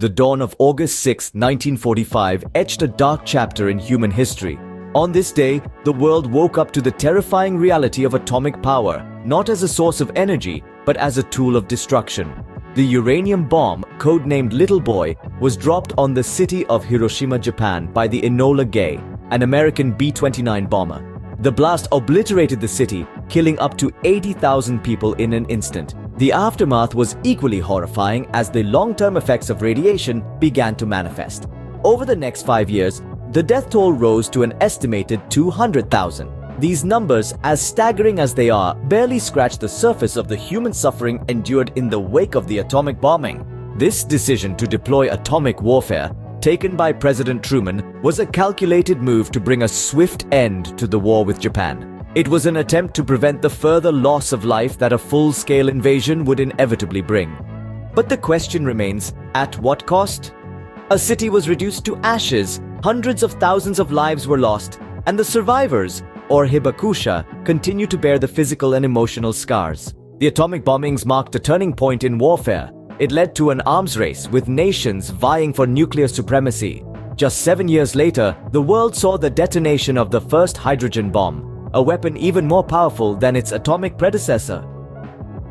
The dawn of August 6, 1945 etched a dark chapter in human history. On this day, the world woke up to the terrifying reality of atomic power, not as a source of energy, but as a tool of destruction. The uranium bomb, codenamed Little Boy, was dropped on the city of Hiroshima, Japan by the Enola Gay, an American B-29 bomber. The blast obliterated the city, killing up to 80,000 people in an instant. The aftermath was equally horrifying as the long-term effects of radiation began to manifest. Over the next 5 years, the death toll rose to an estimated 200,000. These numbers, as staggering as they are, barely scratch the surface of the human suffering endured in the wake of the atomic bombing. This decision to deploy atomic warfare, taken by President Truman, was a calculated move to bring a swift end to the war with Japan. It was an attempt to prevent the further loss of life that a full-scale invasion would inevitably bring. But the question remains, at what cost? A city was reduced to ashes, hundreds of thousands of lives were lost, and the survivors, or hibakusha, continue to bear the physical and emotional scars. The atomic bombings marked a turning point in warfare. It led to an arms race, with nations vying for nuclear supremacy. Just 7 years later, the world saw the detonation of the first hydrogen bomb, a weapon even more powerful than its atomic predecessor.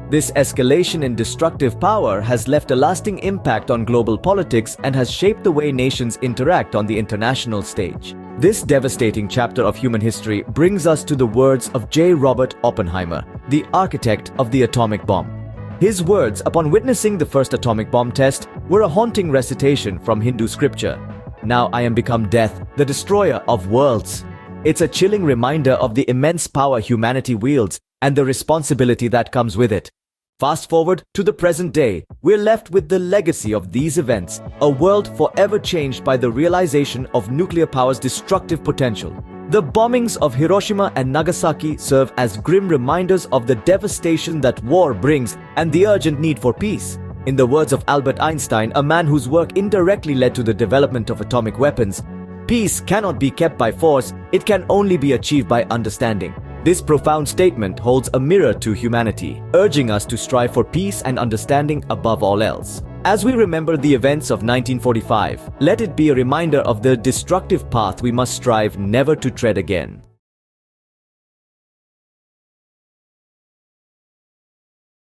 This escalation in destructive power has left a lasting impact on global politics and has shaped the way nations interact on the international stage. This devastating chapter of human history brings us to the words of J. Robert Oppenheimer, the architect of the atomic bomb. His words upon witnessing the first atomic bomb test were a haunting recitation from Hindu scripture. "Now I am become death, the destroyer of worlds." It's a chilling reminder of the immense power humanity wields and the responsibility that comes with it. Fast forward to the present day, we're left with the legacy of these events, a world forever changed by the realization of nuclear power's destructive potential. The bombings of Hiroshima and Nagasaki serve as grim reminders of the devastation that war brings and the urgent need for peace. In the words of Albert Einstein, a man whose work indirectly led to the development of atomic weapons, "Peace cannot be kept by force, it can only be achieved by understanding." This profound statement holds a mirror to humanity, urging us to strive for peace and understanding above all else. As we remember the events of 1945, let it be a reminder of the destructive path we must strive never to tread again.